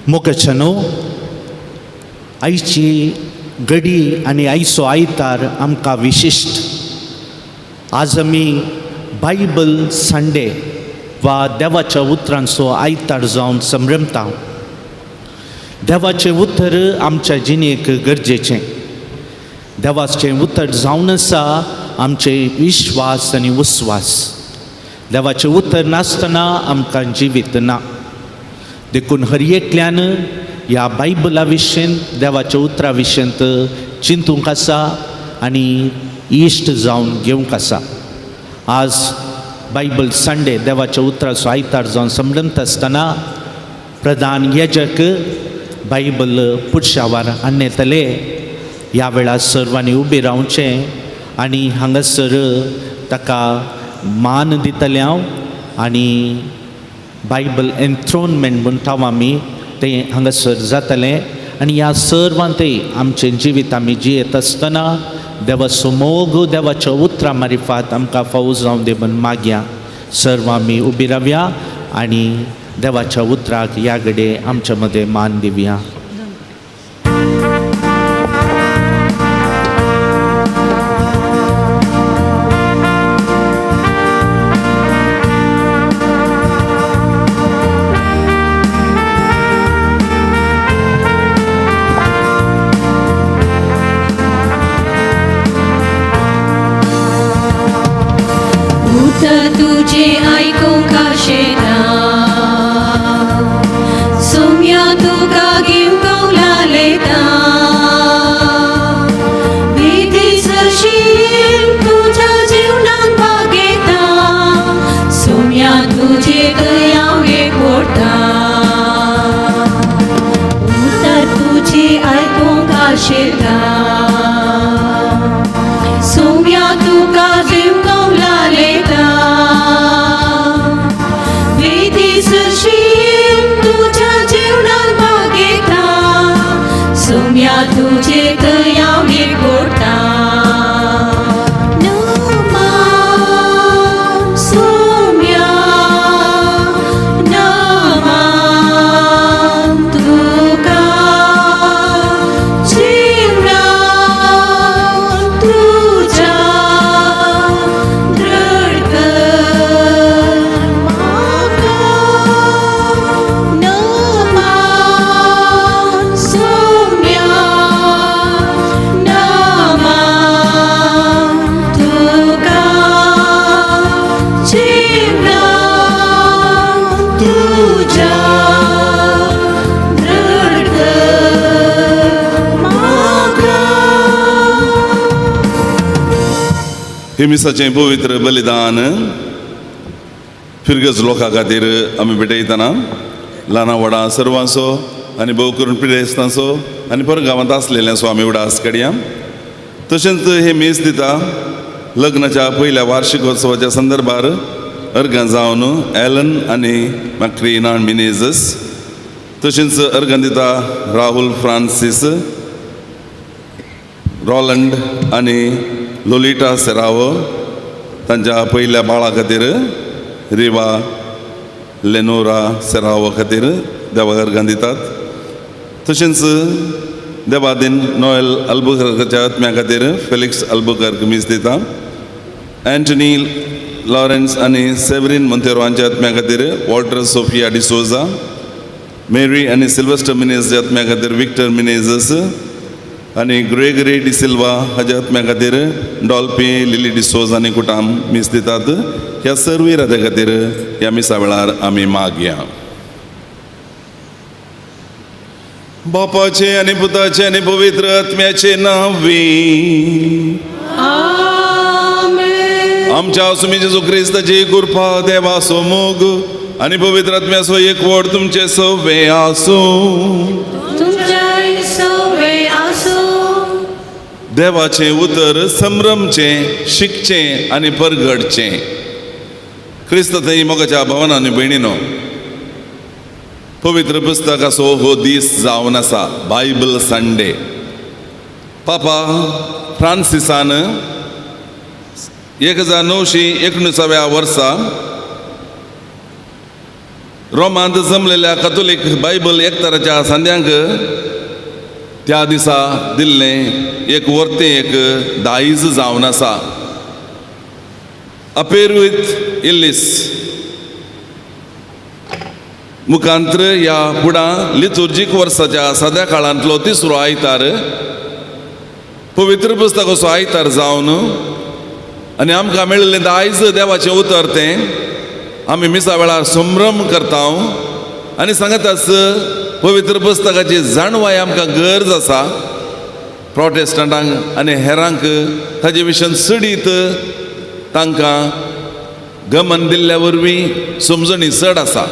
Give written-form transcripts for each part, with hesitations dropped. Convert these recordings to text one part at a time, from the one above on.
मोगचनो आयची घडी आनी आयचो आयतार आमकां विशिश्ट. आज आमी बायबल संडे वा देवाच्या उतरांचो आयतार जावन संभ्रमता. देवाचें उतर आमच्या जिणेक गरजेचें. देवाचें उतर जावन आसा आमचें विश्वास आनी उस्वास. देवाचें उतर नासतना आमकां जिवीत ना. देखून हर एकल्यान ह्या बायबला विशीं देवाच्या उतरा विशींत चिंतूंक आसा आनी इश्ट जावन घेवंक आसा. आज बायबल संडे देवाच्या उतराचो आयतार जावन संभ्रमता आसतना प्रधान याजक बायबल पुडच्या वार हाडनेतले. ह्या वेळार सर्वांनी उबे रावचें आनी हांगासर ताका मान दितले हांव आनी बायबल एन्थ्रोनमेंट म्हणटा आमी तें हांगासर जातलें. आनी ह्या सर्वांतय आमचें जिवीत आमी जियेत आसतना देवाचो मोग देवाच्या उतरा मारिफात आमकां फावो जावं दे म्हूण मागया. सर्व आमी उबी रावया आनी देवाच्या उतराक ह्या घडये आमच्या मदें मान दिवया. तुझे आयकूंक आशेना सोम्या तुका घेवंक लालेता. भीती सरशील तुझ्या जीवनाक बागेता. सोम्या तुझे दयाव एकवटा. उतर तुझे आयकूंक आशेता सोम्या तुका घेवंक लालेता. सोम्या तुझे दयाव एकवटा. सोम्या नमान तुका जीवनांत तुझ्या दृढ कर म्हाका. नमान सोम्या नमान तुका जीवनांत तुझ्या दृढ कर म्हाका. हे मिसाचें पवित्र बलिदान फिरगज लोकां खातीर आमी भेटयतना ल्हाना व्हडा सर्वांचो आनी भोव करून पिडेस्तांचो आनी परगांवांत आसलेल्यांचो आमी उडास काडया. तशेंच हे मीस दिता लग्नाच्या पयल्या वार्षिकोत्सवाच्या संदर्भार अर्गां जावन एलन आनी मॅक्रिनान मिनेझस. तशेंच अर्गां दिता राहुल फ्रांसीस, रॉलंड आनी लोलिटा सेरावो तांच्या पयल्या बाळा खातीर. रिवा लेनोरा सेरावो खातीर देवाक अर्गां दितात. तशेंच देवादीन नोएल अल्बुकर्कच्या आत्म्या खातीर फेलिक्स अल्बुकर्क मीस दिता. एंटनी लॉरेन्स आनी सेवरीन मोंतेरो हांच्या आत्म्या खातीर वॉल्टर सोफिया डिसोजा. मेरी आनी सिल्वेस्टर मिनेझच्या आत्म्या खातीर विक्टर मिनेझस आनी ग्रेगरी डिसिल्वा हाच्या आत्म्या खातीर डॉल्पी लिली डिसोज आनी कुटाम मीस दितात. ह्या सर्व राते खातीर ह्या मिसा वेळार आमी मागया. बापाचे आनी पुताचे आनी पवित्र आत्म्याचे नांवी आमेन. आमच्या आसुमी जेजू क्रिस्ताची कृपा देवाचो मोग आनी पवित्र आत्म्याचो एकवट तुमचे सवे आसूं. तुमचे सवे आसूं. देवाचें उतर संभ्रमचें शिकचें आनी परगडचें. क्रिस्त थंय मोगाच्या भावांनी भयणीनो पवित्र पुस्तकाचो हो दीस जावन आसा बायबल संडे. पापा फ्रांसिसान 1919 वर्सा रोमांत जमलेल्या कॅथोलिक बायबल एकताराच्या संध्यांक त्या दिसा दिल्लें एक वर्तें एक दायज जावन आसा. अपेरुत इल्लीस मुखांत्र ह्या फुडां लिथुर्जीक वर्साच्या सद्या काळांतलो तिसरो आयतार पवित्र पुस्तक असो आयतार जावन आनी आमकां मेळिल्लें दायज देवाचें उतर तें आमी मिसा वेळार संभ्रम करता आनी सांगताच पवित्र पुस्तकाची जाणवाय आमकां गरज आसा. प्रोटेस्टंटांक आनी हेरांक ताजे विशयी चडीत तांकां गमन दिल्ल्या वरवीं समजणी चड आसा.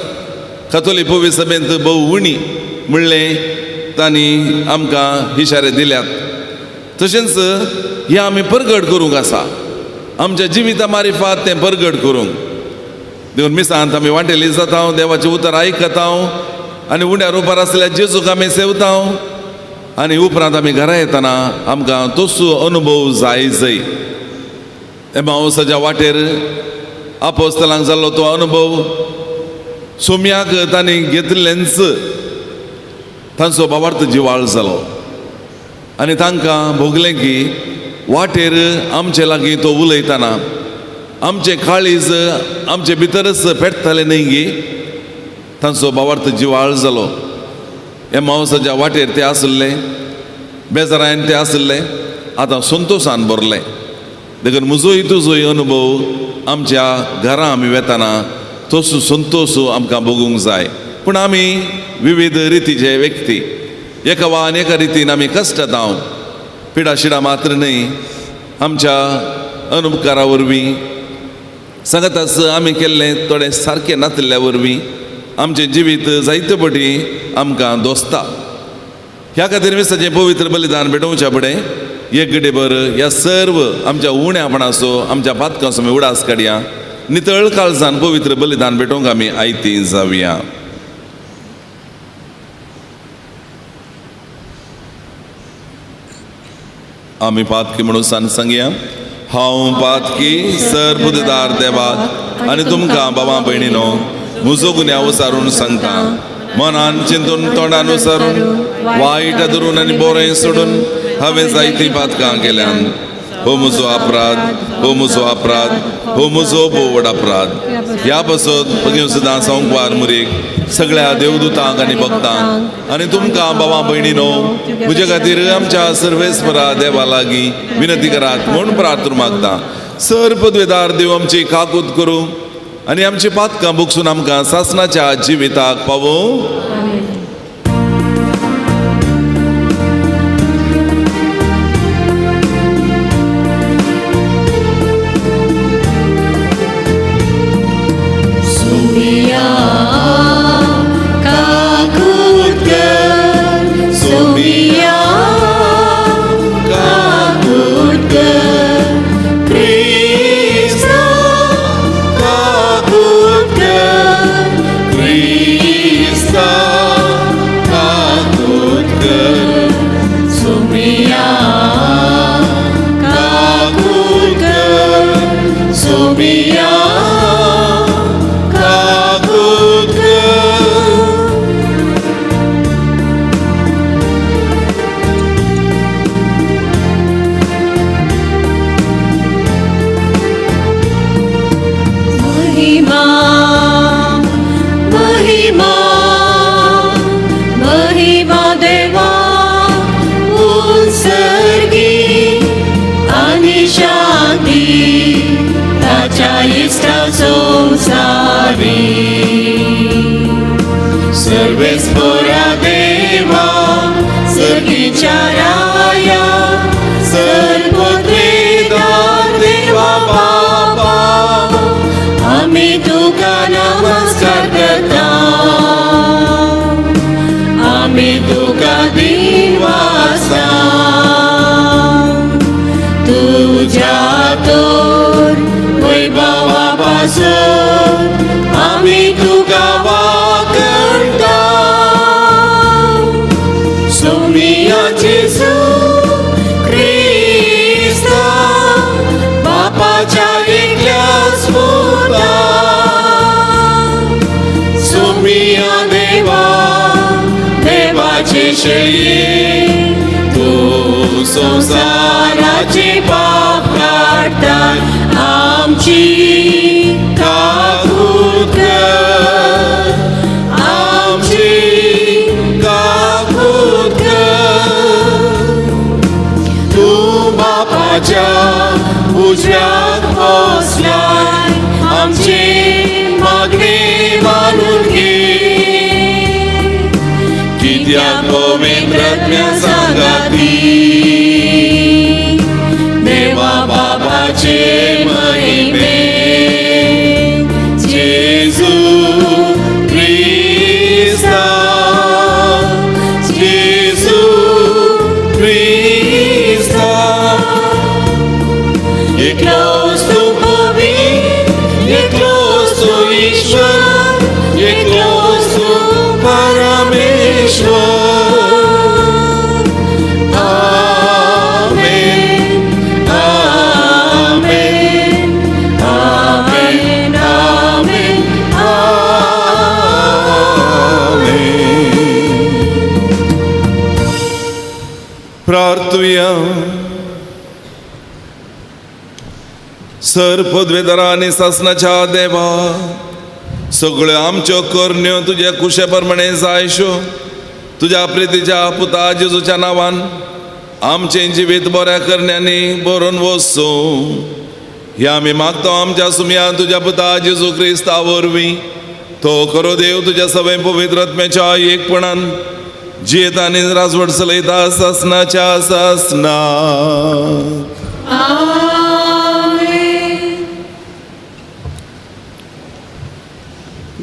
कॅथोलीक पवित्र सभेंत भोव उणी म्हणलें तांणी आमकां इशारे दिल्यात. तशेंच हें आमी परगट करूंक आसा. आमच्या जिविता मारिफात तें परगट करूंक देवन मिसांत आमी वांटेली जाता देवाचें उतर आयकता आनी उण्या रुपार आसल्या जेजूक आमी सेवता आनी उपरांत आमी घरा येतना आमकां तसो अनुभव जाय. एमावसाच्या वाटेर आपोस्तलांक जाल्लो तो अनुभव सोम्याक तांणी घेतिल्लेंच तांचो भावार्थ जिवाळ जालो आनी तांकां भोगलें की वाटेर आमचे लागीं तो उलयतना आमचें काळीज आमचे भितरच पेटतालें न्ही गी तांचो भावार्थ जिवाळ जालो. एमावसाच्या वाटेर ते आसले बेजारायन ते आसले आतां संतोशान भरले. देखून म्हजोय तुजोय अनुभव आमच्या घरां आमी वेतना तसो संतोश आमकां भोगूंक जाय. पूण आमी विविध रितीचे व्यक्ती एका वा आनेका रितीन आमी कश्टाता पिडाशिडा मात्र न्ही आमच्या अनुपकारा वरवीं सांगताच आमी केल्लें थोडें सारकें नातल्या वरवीं आमचें जिवीत जायते पटी आमकां दोसता. ह्या खातीर मिसाचें पवित्र बलिदान भेटोवच्या फुडें एक घडीभर ह्या सर्व आमच्या उण्यापणाचो आमच्या पातकांचो आमी उडास काडया. नितळ काळजान पवित्र बलिदान भेटोवंक आमी आयती जावया. आमी पातकी म्हणून सांगया. हांव पातकी सरपुददार देवाक आनी तुमकां भावां भयणीनो म्हजो गुन्यांव सारून सांगता. मनान चिंतून तोंडान विचारून वायट धरून आनी बरें सोडून हांवें जायतीं पातकां केल्यान. हो म्हजो अपराध, हो म्हजो अपराध, हो म्हजो भोव व्हड अपराध. ह्या पासत भगिनी सुद्दां संकवार मुरीक सगळ्या देवदूतांक आनी भक्तांक आनी तुमकां भावां भयणीनो म्हजे खातीर आमच्या सर्वेस्परा देवा लागीं विनंती करात म्हूण प्रार्थना मागता. सरपदवेदार देव आमची काकूत करूं आनी आमची पातकां भोगसून आमकां सासणाच्या जिविताक पावों. Krista शेळये तू संसाराचे पाप काढताय आमची काकूत कर आमची काकूत कर तू बापाच्या उजव्यात बसलाय आमचे मागणे मानून घे कित्याक पवित्रात्म्या सांगाती देवा बाबाचे महिमे जेजू ख्रिस्ता जेजू ख्रिस्ता एकलोच तू पवित्र एकलोच तू ईश्वर एकलोच तू परमेश्वर प्रार्थुया सर पदवेदारा आनी शासनाच्या देवा सगळ्यो आमच्यो करण्यो तुज्या कुशे प्रमाणे जायश्यो तुज्या प्रितीच्या पुता जेजूच्या नांवान आमचें जिवीत बऱ्या करण्यांनी बरोवन वचो हे आमी मागता आमच्या सुमया तुज्या पुता जेजू क्रिस्ता वरवीं तो करो देव तुज्या सगळे पवित्र आत्म्याच्या एकपणान जियेत आनी राजवट चलयता शासनाच्या शासना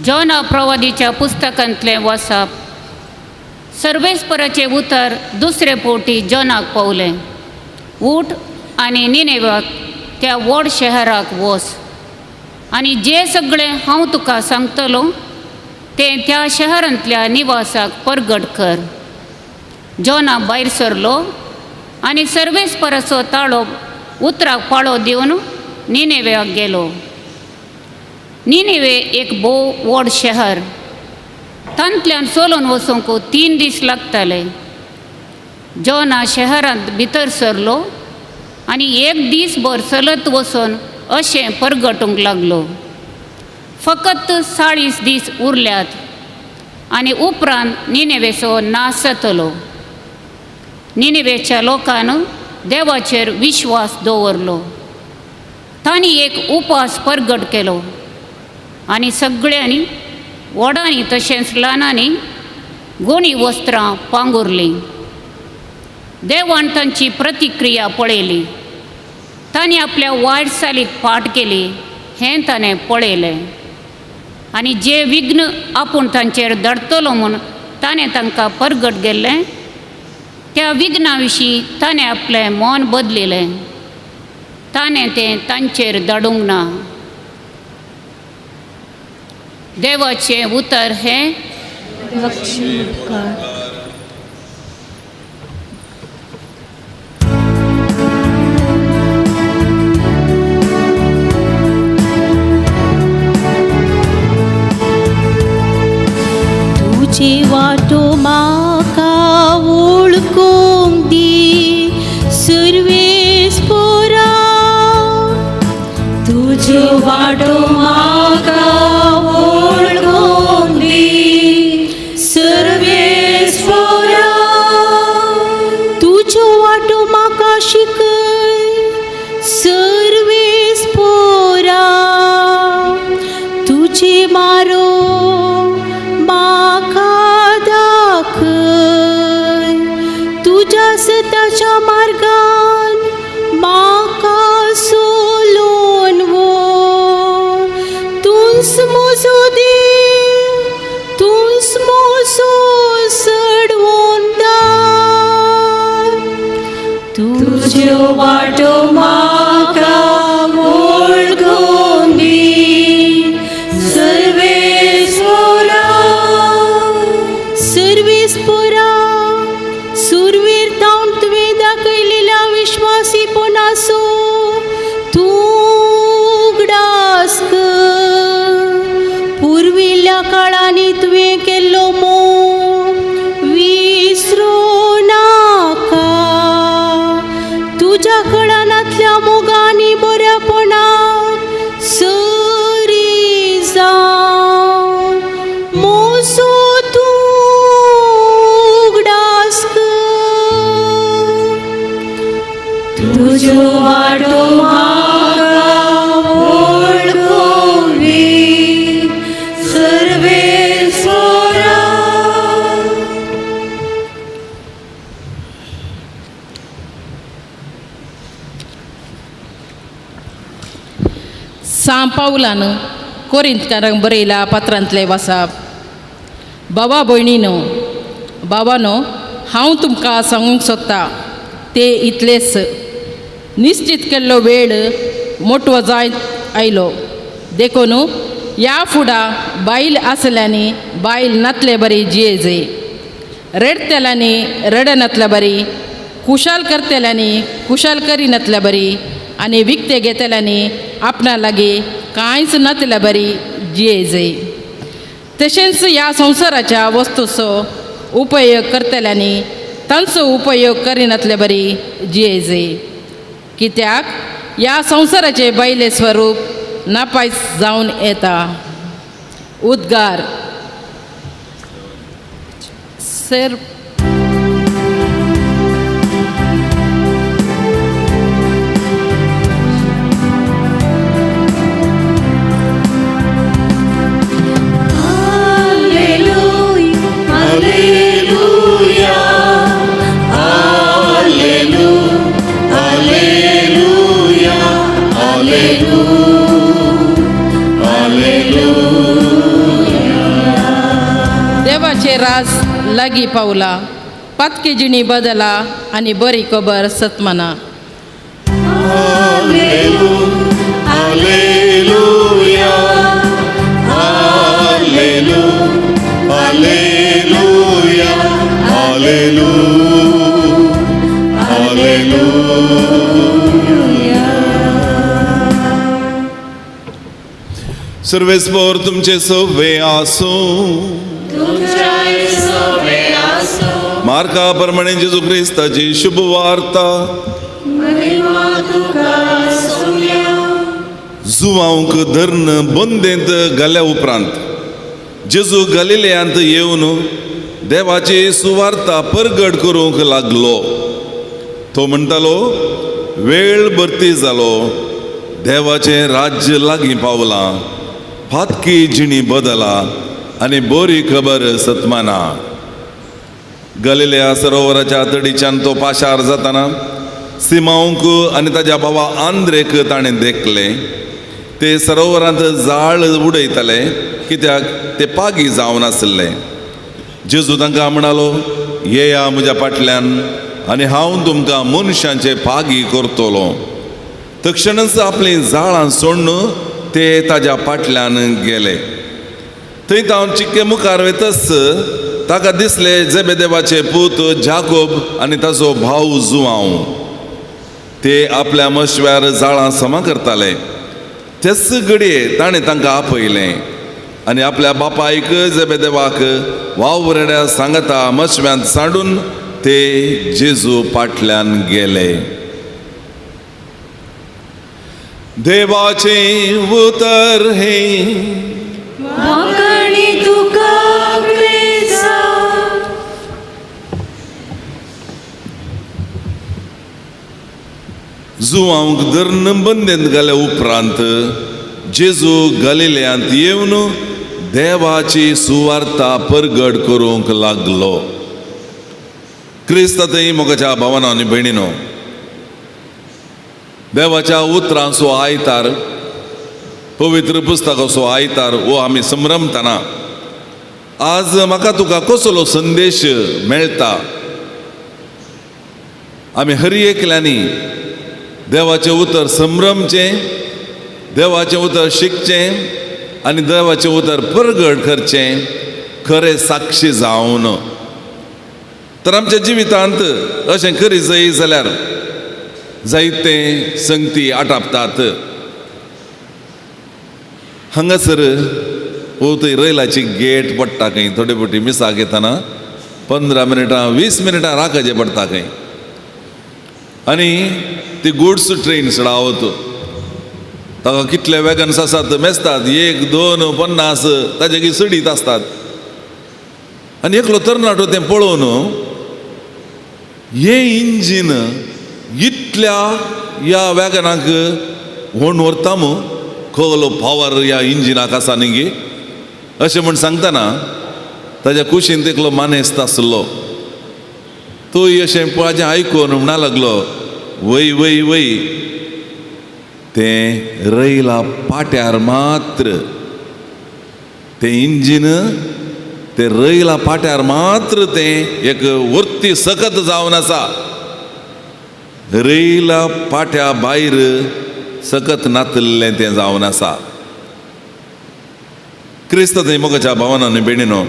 जोना प्रवादीच्या पुस्तकांतले वचप सर्वेस्पराचे उतर दुसरे पोटी जोनाक पावले उठ आनी निनेवाक त्या व्हड शहराक वच आनी जे सगळे हांव तुका सांगतलो ते त्या शहरांतल्या निवासाक परगट कर जोना भायर सरलो आनी सर्वेस्पराचो ताळो उतराक पाळो दिवन निनेवेक गेलो निनेवे एक भोव व्हड शहर तांतल्यान चलोन वचूंक 3 दीस लागताले जोना शहरांत भितर सरलो आनी 1 दीसभर चलत वचून अशें परगटूंक लागलो फकत 40 दीस उरल्यात आनी उपरांत निनेवेचो नाश जातलो निनेवेच्या लोकान देवाचेर विश्वास दवरलो तांणी एक उपास परगट केलो आनी सगळ्यांनी व्हडांनी तशेंच ल्हानांनी गोणी वस्त्रां पांगुरलीं देवान तांची प्रतिक्रिया पळयली तांणी आपल्या वायट चालीक फाट केली हें ताणें पळयलें आनी जे विघ्न आपूण तांचेर धडतलो म्हूण ताणें तांकां परगट गेल्लें त्या विघ्ना विशीं ताणें आपलें मन बदलिलें ताणें तें तांचेर धाडूंक ना देवाचें उतर हें तुझे वाटो म्हाका वळखूंक दी सर्वेस्परा तुजो वाटो म्हाका वळखूंक दी सर्वेस्परा तुजो वाटो म्हाका शिकय सर्वेस्परा तुजे मारो तुझ्या सताच्या मार्गान म्हाका सोलोन वो तुस मोजो देव तुस मोजो सडवोन दार तुज्यो वाटो म्हाका वळखूंक दी सर्वेस्परा सर्वेस्परा सुरवीर जावन तुवें दाखयलेल्या विश्वासीपणाचो तूं उगडास कर पुर्विल्ल्या काळांनी तुवें केल्लो मोग विसरो तुझ्या कळणातल्या मोगानी बऱ्यापणा सरी जा मोसो तू उगडास तुझो वाटो म्हाका वळखोवी सर्वेश्वरा. सां पावलान कोरिंतकारांक बरयला पात्रांतले वाचप. बाबा भयणीनो, बाबानो, हांव तुमकां सांगूंक सोदतां ते इतलेच. निश्चित केल्लो वेळ मोटवो जायत आयलो. देखून ह्या फुडा बायल आसल्यांनी बायल नातले बरी जियेजे, रडतेल्यांनी रडनातल्या बरी, कुशाल करतेल्यांनी कुशाल करिनातल्या बरी, आनी विकते घेतल्यांनी आपणा लागीं कांयच नातल्या बरी जियेजे. तशेंच ह्या संवसाराच्या वस्तूचो उपयोग करतल्यांनी तांचो उपयोग करिनातले बरी जियेजे. कित्याक ह्या संवसाराचे बैले स्वरूप नापायस जावन येता. उद्गार. सर देवाचे राज लागीं पावला. पातकी जिणी बदला आनी बरी खबर सतमना. सर्वेस्पोर तुमचे सोवे आसो. मार्का प्रमाणे जेजू क्रिस्ताची शुभ वार्ता. जुवांक धरण बंदेंत घाल्या उपरांत जेजू गलिलेयांत येवन देवाची सुवार्ता परगट करूंक लागलो. तो म्हणटालो, वेळ भरती जालो, देवाचें राज्य लागीं पावलां, फातकी जिणी बदला आनी बरी खबर सतमाना. गलिलेया सरोवराच्या तडीच्यान तो पाशार जाताना सिमांक आनी ताच्या भावा आंद्रेक ताणें देखले. ते सरोवरांत जाळ उडयताले कित्याक ते पागी जावन आसले. जेजू तांकां म्हणलो, येया म्हज्या फाटल्यान आनी हांव तुमकां मनशांचे पागी करतलो. तक्षणच आपली जाळां सोडून ते ताच्या फाटल्यान गेले. थंय तांव चिक्के मुखार वयतच ताका दिसले जेबेदेवाचे पूत जाकोब आनी ताचो भाव जुआंव. ते आपल्या मशव्यार जाळां समा करताले. तेच घडये ताणें तांकां आपयलें आनी आपल्या बापायक जेबेदेवाक वावरड्या सांगता मशव्यांत सांडून ते जेजू फाटल्यान गेले. देवाचे उतर हे जुआंक धरण बंदेंत घाल्या उपरांत जेजू गलिलेयांत येवन देवाची सुवार्ता परगट करूंक लागलो. क्रिस्तांतय मोगाच्या भावांनो आनी भयणीनो, देवाच्या उतरांचो आयतार, पवित्र पुस्तकाचो आयतार हो आमी संभ्रमतना आज म्हाका तुका कसलो संदेश मेळटा. आमी हर एकल्यांनी देवाचें उतर संभ्रमचें, देवाचें उतर शिकचें आनी देवाचें उतर परगट करचें, खरें साक्षी जावन. तर आमच्या जिवितांत अशें करी जाय जाल्यार जायते संगती आटापतात. हांगासर हो थंय रेलाची गेट पडटा खंय, थोडी फावटी मिसाक येताना 15 मिनटां 20 मिनटां राखचें पडटा खंय. आनी ती गुड्स ट्रेन सडावत ताका कितले वॅगन्स आसात मेजतात 1, 2, 50 ताचे सडीत आसतात आनी एकलो तरणाटो तें पळोवन हे इंजीन इतल्या ह्या वॅगनाक व्होंड व्हरता खगलो पावर ह्या इंजिनाक आसा न्ही गे अशें म्हण सांगतना ताच्या कुशीन तेकलो मानेस्त आसलो तोय अशें पळाचें आयकून म्हणा लागलो वय वय वय तें रैला पाट्यार मात्र तें इंजीन ते रैला पाट्यार मात्र तें एक वर्ती सकत जावन आसा रैला पाट्या भायर सकत नातल्लें तें जावन आसा क्रिस्त थंय मोगाच्या भावांनी बेणीनो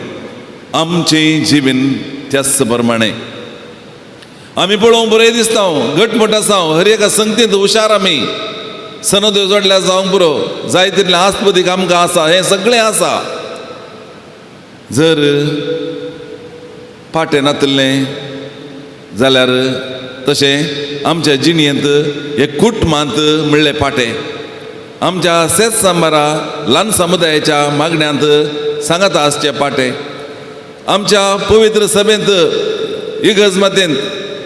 आमचें जिवीन त्याच प्रमाणे आमी पळोवंक बरें दिसता घटमट आसा हर एका संगतींत हुशार आमी सनद्यो जोडल्या जावंक पुरो जाय तितलें आस्पदीक आमकां आसा हें सगळें आसा जर पाटें नातल्लें जाल्यार तशें आमच्या जिणेंत एक कुटुंबांत म्हणलें पाटें आमच्या सेत सांबारा ल्हान समुदायाच्या मागण्यांत सांगात आसचें पाटें आमच्या पवित्र सभेंत इगर्ज मातेंत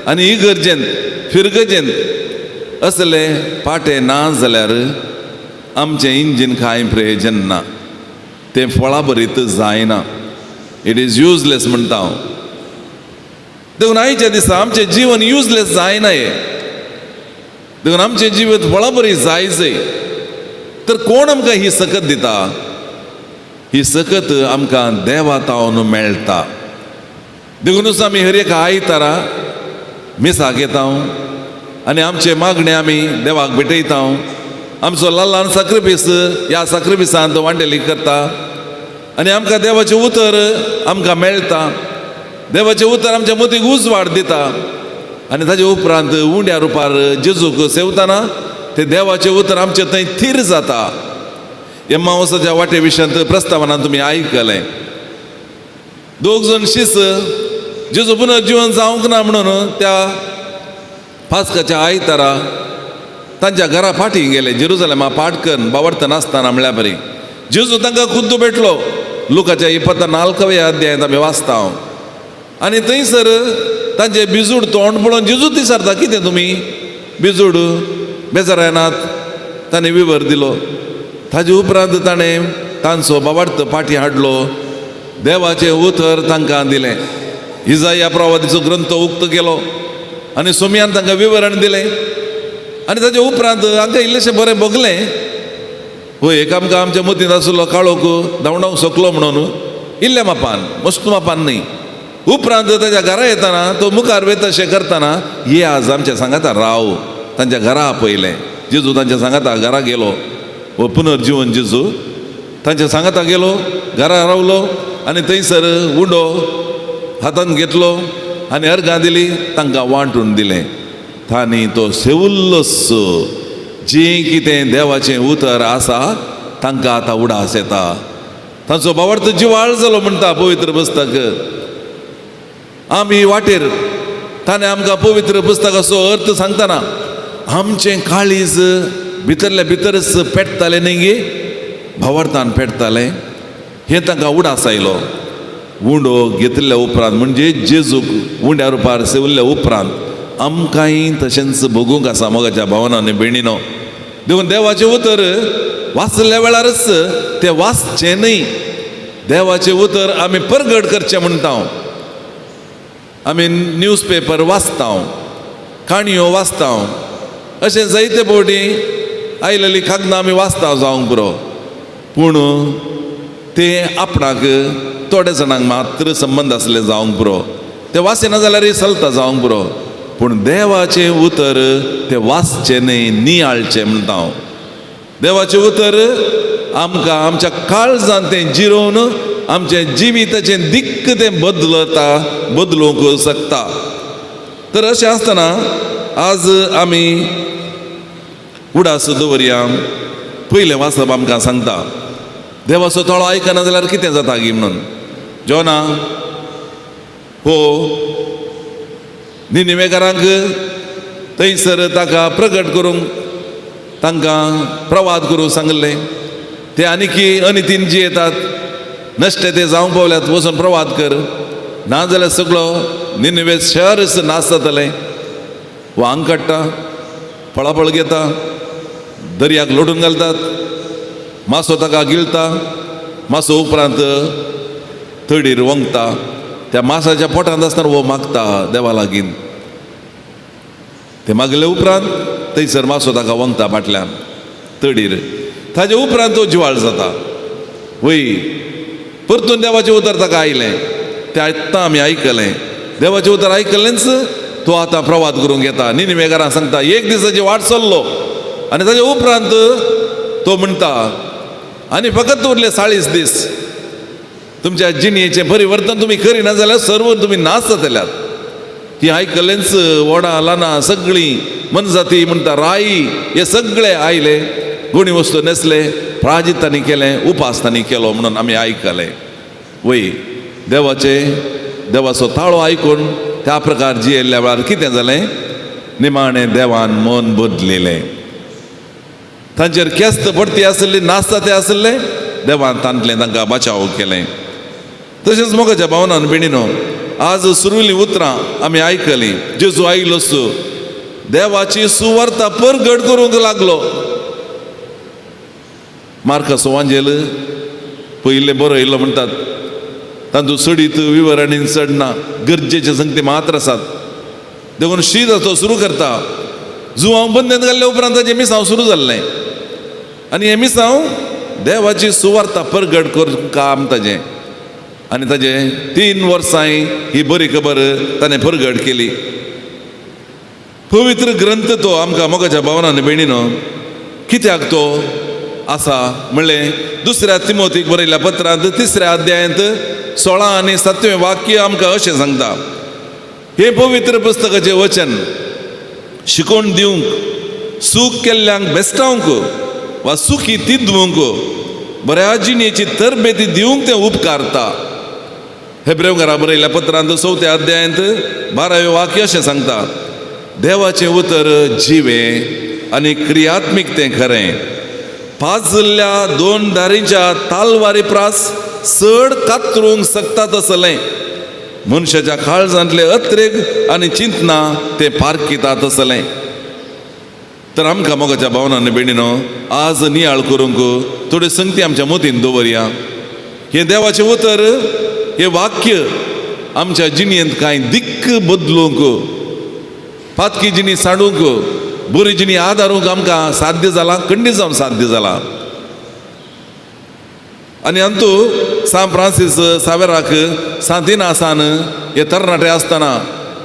आनी इगर्जेंत फिरगजेंत असलें पाटें ना जाल्यार आमचें इंजीन कांय प्रयोजन ना तें फळां भरीत जायना इट इज युजलेस म्हणटा हांव देखून आयच्या दिसा आमचें जीवन युजलेस जायना हें देखून आमचें जिवीत फळां बरी जायचें तर कोण आमकां ही सकत दिता ही सकत आमकां देवा तावन मेळटा देखूनच आमी हर एका आयतारा मिसाक येता आनी आमचे मागणे आमी देवाक भेटयता आमचो ल्हान ल्हान साक्रिफीस ह्या साक्रिफिसांत वांटेली करता आनी आमकां देवाचें उतर आमकां मेळटा देवाचें उतर आमच्या मतीक उजवाड दिता आनी ताचे उपरांत उंड्या रुपार जेजूक सेवताना तें देवाचें उतर आमचें थंय थीर जाता एम्मावसाच्या वाटे विशयांत प्रस्तावनांत तुमी आयकलें 2 जाण शिस जेजू पुनर्जीवन जावंक ना म्हणून त्या पास्काच्या आयतारा तांच्या घरा फाटीं गेले जेरुसलेमा पाटकन बावडता नासतना म्हळ्यार बरी जेजू तांकां खुद्द भेटलो लुकाच्या 24व्या अध्यायांत आमी वाचता आनी थंयसर तांचे बिजूड तोंड पळोवन जेजू विचारता कितें तुमी बिजूड बेजार येनात ताणें विवर दिलो ताजे उपरांत ताणें तांचो बाबार्थ पाटी हाडलो देवाचें उतर तांकां दिलें इजाया प्रवादीचो ग्रंथ उक्त केलो आनी सोमयान तांकां विवरण दिलें आनी ताजे उपरांत आमकां इल्लेशें बरें भोगलें होय एक आमकां आमच्या मतींत आसलो काळोख धांवडावंक सोंकलो म्हणून इल्ल्या मापान मस्त मापान न्ही उपरांत ताच्या घरा येताना तो मुखार वयता अशें करताना ये आज आमच्या सांगाता राव तांच्या घरा आपयलें जेजू तांच्या सांगाता घरा गेलो हो पुनर्जीवन जेजू तांच्या सांगाता गेलो घरा रावलो आनी थंयसर उंडो हातांत घेतलो आनी अर्गां दिली तांकां वांटून दिलें तांणी तो सेवुल्लोस जें कितें देवाचें उतर आसा तांकां आतां उडास येता तांचो भावार्थ जिवाळ जालो म्हणटा पवित्र पुस्तक आमी वाटेर ताणें आमकां पवित्र पुस्तकाचो अर्थ सांगतना आमचें काळीज भितरल्या भितरच पेटतालें न्ही गे भावार्थान पेटतालें हें तांकां उडास आयलो उंडो घेतिल्ल्या उपरांत म्हणजे जेजूक उंड्या रुपार सेविल्ल्या उपरांत आमकांय तशेंच भोगूंक आसा मोगाच्या भावनांनी भयणीनो देखून देवाचें उतर वाचल्या वेळारच तें वाचचें न्ही देवाचें उतर आमी परगट करचें म्हणटा आमी न्यूजपेपर वाचता काणयो वाचता अशें जायते फावटी आयलेली कागदां आमी वाचता जावंक पुरो पूण तें आपणाक थोड्या जाणांक मात्र संबंद आसले जावंक पुरो तें वाचना जाल्यार चलता जावंक पुरो पूण देवाचें उतर तें वाचचें न्ही नियाळचें म्हणटा हांव देवाचें उतर आमकां आमच्या काळजांत तें जिरोवन आमचें जिविताचें दिक्क तें बदलूंक शकता तर अशें आसतना आज आमी उडास दवरया पयलें वाचप आमकां सांगता देवाचो तळो आयकना जाल्यार कितें जाता गी म्हणून जोना हो निनिवेकारांक थंयसर ताका प्रकट करूंक तांकां प्रवाद करूंक सांगलें. ते आनीकी अनितीन जी येतात, नश्टे ते जावंक पावल्यात, वचून प्रवाद कर, नाजाल्यार सगळो निनवे शहरच नाश जातलें. वांग काडटा, पळापळ घेता, दर्याक लोटून घालतात, मासो ताका गिळटा, मासो उपरांत थडीर वंगता. त्या मासाच्या पोटांत आसतना वो मागता देवा लागीं. ते मागले उपरांत थंयसर मासो ताका वंगता फाटल्यान थडीर. ताजे उपरांत तो जिवाळ जाता. वय परतून देवाचें उतर ताका आयलें. तें आतां आमी आयकलें. देवाचें उतर आयकलेंच तो आतां प्रवाद करूंक येता. निनवेकारांक सांगता, एक दिसाची वाट चल्लो आनी ताजे उपरांत तो म्हणटा, आनी फकत उरले 40 दीस. तुमच्या जिणयेचें परिवर्तन तुमी करिना जाल्यार सर्व तुमी नाश जातल्यात. ती आयकलेंच व्हडां ल्हानां सगळीं मनजाती म्हणटा राई हे सगळे आयले, गुणी वस्तू नेसले, प्राजीत तांणी केलें, उपास तांणी केलो म्हणून आमी आयकलें. वय देवाचो ताळो आयकून त्या प्रकार जियेल्ल्या वेळार कितें जालें? निमाणें देवान मन बदलिलें. तांचेर केस्त पडती आसली, नासता ते आसले, देवान तांतलें तांकां बचाव केलें. तशेंच मोगाच्या भावनान भयणीनो, आज सुरविल्लीं उतरां आमी आयकलीं. जेजू आयलो देवाची सुवार्ता परगट करूंक लागलो. मार्काचो वांजेल पयलें बरयलो म्हणटात, तातूंत सडीत विवरणी चडना, गरजेचे संगती मात्र आसात. देखून शीत तो सुरू करता. जुवांक बंदेंत घाल्ल्या उपरांत ताचें मिसांव सुरू जाल्लें. आनी हें मिसांव देवाची सुवार्ता परगट करून काम ताजें. आनी ताजें 3 वर्सां ही बरी खबर ताणें परगट केली. पवित्र ग्रंथ तो आमकां मोगाच्या भावनान भयणीनो कित्याक तो आसा म्हणलें, 2 तिमोथीक बरयल्ल्या पत्रांत 3 अध्यायांत 16 आनी 7वें वाक्य आमकां अशें सांगता, हे पवित्र पुस्तकाचें वचन शिकोवन दिवंक, सूख केल्ल्यांक बेस्टावंक वा सुखी तिदवंक, बऱ्या जिणेची तरबेती दिवंक तें उपकारता. हेब्रेवकारां बरयल्ल्या पत्रांत 4थ्या अध्यायांत 12वें वाक्य अशें सांगता, देवाचें उतर जिवें आनी क्रियात्मीक तें खरें, पाजल्या 2 दारीच्या तालवारी प्रास चड कातरूंक सकता तसलें, मनशाच्या काळजांतले अत्रेक आनी चिंतना तें पारकिता तसलें. तर आमकां मोगाच्या भावनान भयणीनो आज नियाळ करूंक थोड्यो संगती आमच्या मतीन दवरया. हे देवाचें उतर, हे वाक्य आमच्या जिणयेंत कांय दिक्क बदलूंक, पातकी जिणी साडूंक, बरी जिणी आदारूंक आमकां साध्य जालां, खंडीत जावन साध्य जालां. आनी अंतू सान फ्रांसीस सावेराक सांतिनासान हे तरणाटे आसतना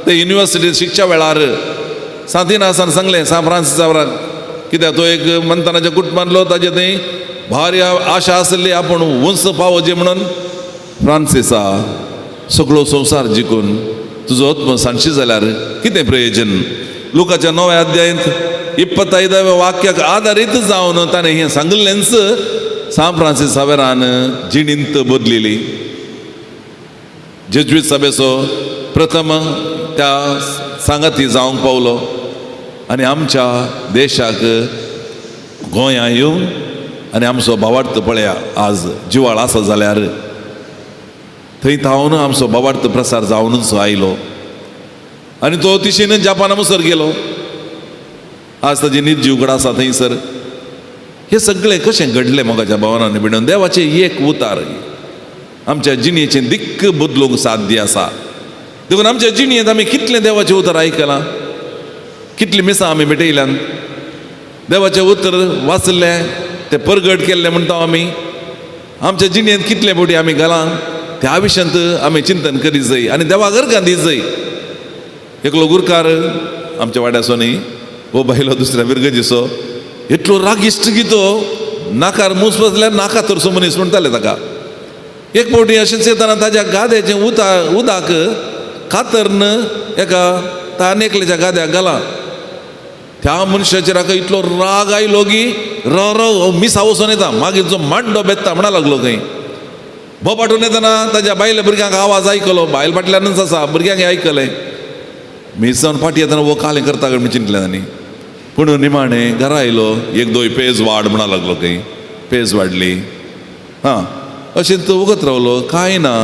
ते युनिवर्सिटींत शिकच्या वेळार सांतिनासान सांगलें सान फ्रांसीस सावेराक, कित्याक तो एक मंथनाच्या कुटुंबांतलो, ताजे थंय भारी आशा आसली आपूण वंस पावोवचें म्हणून. फ्रांसिसा, सगळो संवसार जिखून तुजो आत्म सांडशी जाल्यार कितें प्रयोजन? लुकाच्या 9व्या अध्यायांत 25व्या वाक्याक आदारीत जावन ताणें हें सांगलेंच सान फ्रांसीस सावेरान जिणींत बदलिली. जेजुईत सभेचो प्रथम त्या सांगाती जावंक पावलो आनी आमच्या देशाक गोंयां येवन आनी आमचो भावार्थ पळया आज जिवाळ आसा जाल्यार थंय थावन आमचो भावार्थ प्रसार जावनूच आयलो. आनी तो तिशेन जापाना मुसर गेलो. आज ताजी निर्जीव कूड आसा थंयसर. हे सगळें कशें घडलें मोगाच्या भावनांनी भिडून देवाचें एक उतार आमच्या जिणयेचें दिक्क बदलूंक साध्य आसा. देखून आमच्या जिणयेंत आमी कितलें देवाचें उतर आयकलां, कितलीं मिसां आमी भेटयल्यात. देवाचें उतर वाचलें, तें परगट केल्लें म्हणटा आमी. आमच्या जिणयेंत कितले बोटी आमी घालां, त्या विशयांत आमी चिंतन करीत जाय आनी देवाक अर्घां दीत जाय. एकलो गुरकार आमच्या वाड्याचोनी वो बायलो दुसऱ्या विर्गजीचो इतलो रागिश्ट की तो नाकार मूस बसल्यार नाका तरसो मनीस म्हणटाले ताका. एक फावटी अशेंच येताना ताज्या गाद्याचें उदक कातरन एका तान एकल्याच्या गाद्याक घालां. त्या मनशाचेर हाका इतलो राग आयलो की र मिसा वचून येता, मागीर जो मांडो बेत्ता म्हणा लागलो खंय. बोपाटून येतना ताज्या बायल्या भुरग्यांक आवाज आयकलो, बायल फाटल्यानच आसा, भुरग्यांक आयकलें. मिसावन फाटी येताना वो कालें करता काय म्हण चिंतलें तांणी पूण निमाणें घरा आयलो एक दोन पेज वाड म्हणा लागलो खंय पेज वाडली हां अशें तो वगत रावलो कांय ना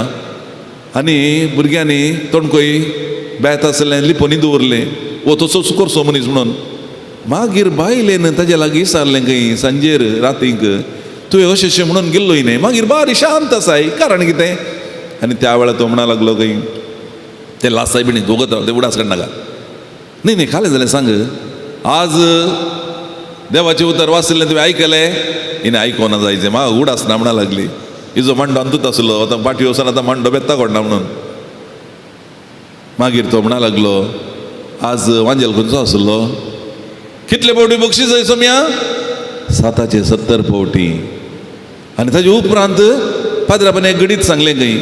आनी भुरग्यांनी तोणकोय बेत आसलें लिपोनी दवरलें वो तसो करचो मनीस म्हणून मागीर बायलेन ताजे लागीं विचारलें खंय सांजेर रातीक तुवें अशें अशें म्हणून गेल्लोय न्ही मागीर बारी शांत आसाय कारण कितें आनी त्या वेळार तो म्हणा लागलो खंय ते लासाय बिणी दोगत राव ते उडास काडनाका न्ही न्ही खालें जाल्यार सांग आज देवाचें उतर वाचलें तुवें आयकलें हिणें आयकोना जायचें म्हाका उडास ना म्हणा लागली हिजो मांडो अंतूच आसलो आतां फाटी वचून आतां मांडो बेत्ता कोणना म्हणून मागीर तो म्हणा लागलो आज वांजेल खंयचो आसलो कितले फावटी बक्षीस जाय सोम्या 770 फावटी आनी ताजे उपरांत पाद्रापान एक गडीत सांगलें खंय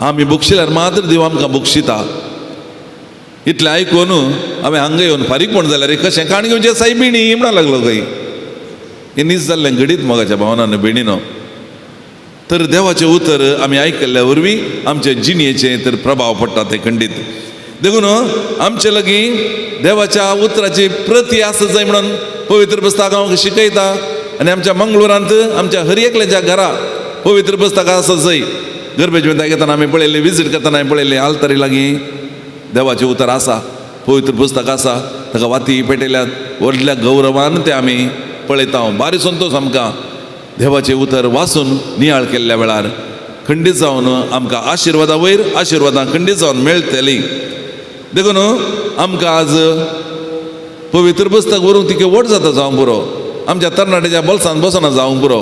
आमी बक्षिल्यार मात्र देव आमकां बक्षिता इतलें आयकून हांवें हांगा येवन फारीक म्हण जाल्यार कशें काण घेवचें सायबिणी म्हणा लागलो खंय हें नीस जाल्लें गडीत मोगाच्या भावनान बेणीनो तर देवाचें उतर आमी आयकल्ल्या वरवीं आमच्या जिणेचें तर प्रभाव पडटा तें खंडीत देखून आमचे लागीं देवाच्या उतराची प्रती आसा जाय म्हणून पवित्र पुस्तक हांव शिकयता आनी आमच्या मंगळुरांत आमच्या हर एकल्याच्या घरा पवित्र पुस्तकां आसा जाय गरबेच्या वेळार घेताना आमी पळयलें विजीट करताना हांवें पळयलें आल्तारी लागीं देवाचें उतर आसा पवित्र पुस्तक आसा ताका वाती पेटयल्यात व्हडल्या गौरवान तें आमी पळयता बारी संतोश आमकां देवाचें उतर वाचून नियाळ केल्ल्या वेळार खंडीत जावन आमकां आशिर्वादा वयर आशिर्वादां खंडीत जावन मेळटलीं देखून आमकां आज पवित्र पुस्तक व्हरूंक तिके व्हड जाता जावंक पुरो आमच्या तरणाट्याच्या बोल्सांत बसना जावंक पुरो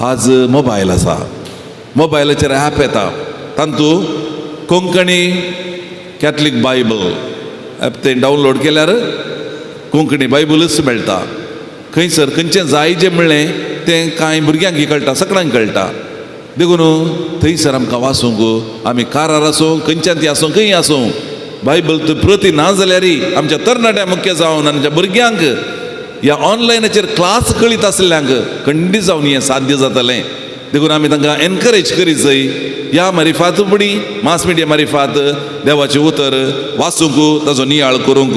आज मोबायल आसा मोबायलाचेर ॲप येता तातूंत कोंकणी कॅथलीक बायबल ॲप तें डावनलोड केल्यार कोंकणी बायबलूच मेळटा खंयसर खंयचें जाय जें म्हणलें तें कांय भुरग्यांक कळटा सगळ्यांक कळटा देखून थंयसर आमकां वाचूंक आमी कारार आसूं खंयच्यान ती आसूं खंय आसूं बायबल तर प्रती ना जाल्यारय आमच्या तरणाट्या मुख्य जावन आमच्या भुरग्यांक ह्या ऑनलायनाचेर क्लास कळीत आसल्यांक खंडीत जावन हें साध्य जातलें देखून आमी तांकां एनकरेज करीत जाय ह्या मारिफात बडी मास मिडिया मारिफात देवाचें उतर वाचूंक ताचो नियाळ करूंक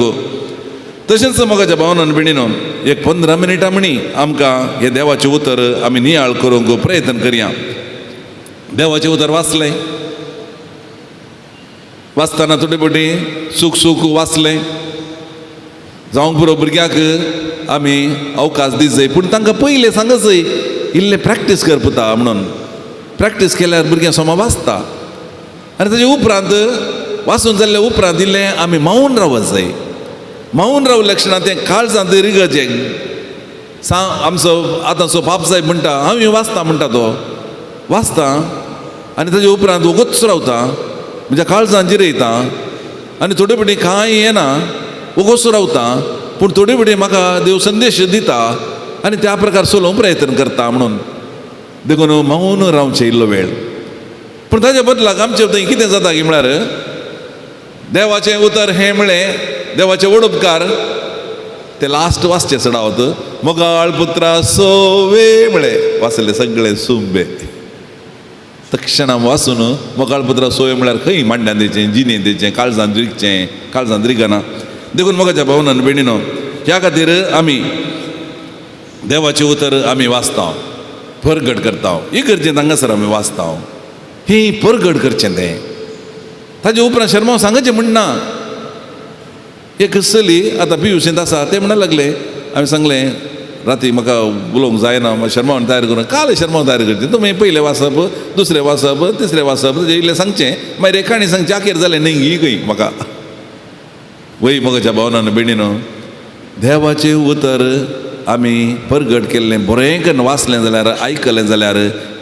तशेंच मोगाच्या भावनान भयणीनो एक 15 मिनिटां म्हणी आमकां हें देवाचें उतर आमी नियाळ करूंक प्रयत्न करया देवाचें उतर वाचलें वाचताना थोडे फावटी सूख वाचलें जावंक पुरो भुरग्यांक आमी अवकाश दीत जाय पूण तांकां पयलें सांगत जाय इल्लें प्रॅक्टीस कर पुता म्हणून प्रॅक्टीस केल्यार भुरग्यां सोमा वाचता आनी ताजे उपरांत वाचून जाल्ल्या उपरांत इल्लें आमी मावून रावत जाय मावून रावल्या लक्षणां तें काळजांत रिगजें आमचो आतांचो बाप साहेब म्हणटा हांव वाचता म्हणटा तो वाचता आनी ताजे उपरांत वगूच रावता म्हणजे काळजांत जिरयता आनी थोडे फावटी कांय येना वगोस रावता पूण थोडे फावटी म्हाका देव संदेश दिता आनी त्या प्रकार चलोवंक प्रयत्न करता म्हणून देखून मावून रावचें इल्लो वेळ पूण ताच्या बदलाक आमचे थंय कितें जाता की म्हळ्यार देवाचें उतर हें म्हळें देवाचे व्हड उपकार ते लास्ट वाचचे चडावत मोगाळ पुत्रा सोवे म्हळें वाचले सगळे सुबे तक्षणां वाचून मोगाळ पुत्रा सोवे म्हळ्यार खंय मांड्यान दिवचें जिनेन दिवचें काळजांत रिगना देखून मोगाच्या भावनान भयणीनो ह्या खातीर आमी देवाचें उतर आमी वाचता परगट करता इगर्जेंत हांगासर आमी वाचता ही परगट करचें तें ताजे उपरांत शर्मा सांगचें म्हणना एक चली आतां पियुसींत आसा ते म्हणूंक लागले हांवें सांगलें राती म्हाका उलोवंक जायना शर्मावन तयार करून काल शर्मावन तयार करचें तुमी पयलें वाचप दुसरें वाचप तिसरें वाचप इल्लें सांगचें मागीर एक काणी सांगचें आखेर जालें न्ही ही खंय म्हाका वय मोगाच्या भावनान भयणीनो देवाचें उतर आमी परगट केल्लें बरें करून वाचलें जाल्यार आयकलें जाल्यार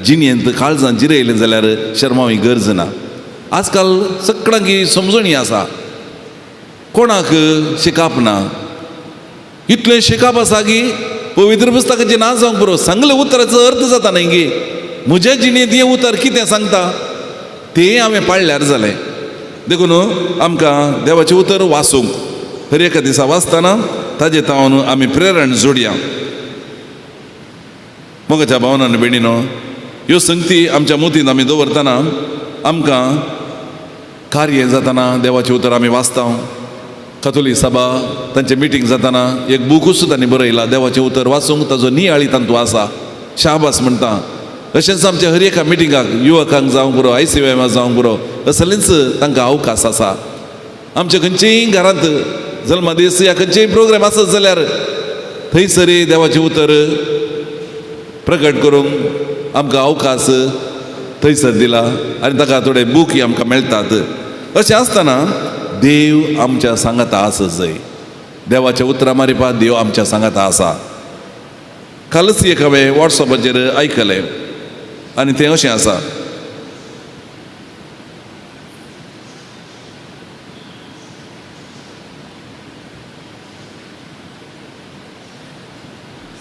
जिणेंत काळजांत जिरयलें जाल्यार शर्माव ही गरज ना आजकाल सगळ्यांक ही समजणी आसा कोणाक शिकाप ना इतलें शिकाप आसा की पवित्र पुस्तकाचें ना जावंक पुरो सांगलें उतराचो अर्थ जाता न्ही गे म्हज्या जिणेंत हें उतर कितें सांगता तें हांवें पाळल्यार जालें देखून आमकां देवाचें उतर वाचूंक हर एका दिसा वाचतना ताजे तावन आमी प्रेरण जोडया मोगाच्या भावनान भयणीनो ह्यो संगती आमच्या मोतीन आमी दवरतना आमकां कार्य जाताना देवाचें उतर आमी वाचता कथोलीक सभा तांचे मिटींग जाताना एक बुकूच तांणी बरयला देवाचें उतर वाचूंक ताजो नियाळी तांतू आसा शाबास म्हणटा अशेंच आमच्या हर एका मिटिंगाक युवकांक जावंक बरो ICYM जावंक बरो असलेंच तांकां अवकाश आसा आमच्या खंयचेय घरांत जल्मदीस या खंयचेय प्रोग्राम आसत जाल्यार थंयसरी देवाचें उतर प्रकट करूंक आमकां अवकाश थंयसर दिला आनी ताका थोडे बूक आमकां मेळटात अशें आसतना देव आमच्या सांगाता आसत जाय देवाच्या उतरां मारिपाक देव आमच्या सांगाता आसा कालच एक हांवें वॉट्सॅपाचेर आयकलें आनी तें अशें आसा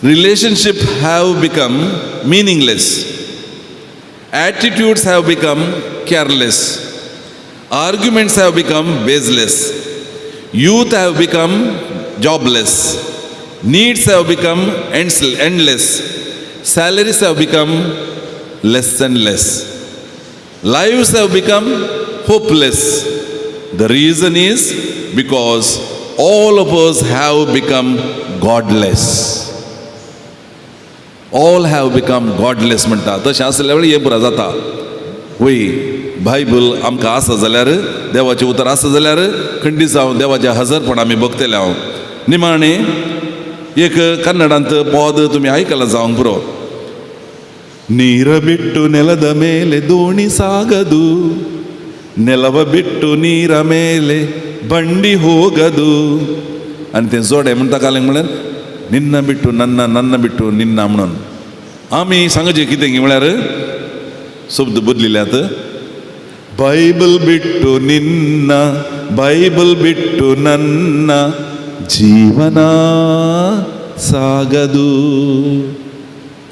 Relationships have become meaningless. Attitudes have become careless. Arguments have become baseless. Youth have become jobless. Needs have become endless. Salaries have become less and less. Lives have become hopeless. The reason is because all of us have become godless. All have become godless म्हणटा तशें आसल्या वेळी हें पुरो जाता वय Bible आमकां आसा जाल्यार देवाचें उतर आसा जाल्यार खंडीत जावन देवाचें हजरपण आमी भोगतले हांव निमाणें एक कन्नडांत पद तुमी आयकलां जावंक पुरो ನೀರ ಬಿಟ್ಟು ನೆಲದ ಮೇಲೆ ದೋಣಿ ಸಾಗದು ನೆಲವ ಬಿಟ್ಟು ನೀರ ಮೇಲೆ ಬಂಡಿ ಹೋಗದು आणि ते जोडे म्हणटा कालें म्हळ्यार निन्न बिट्टू नन्न बिट्टू निन्ना म्हणून आमी सांगचें कितें म्हळ्यार शब्द बदलिल्यात बायबल बिट्टू निन्न बायबल बिट्टू नन्न जीवन सागदू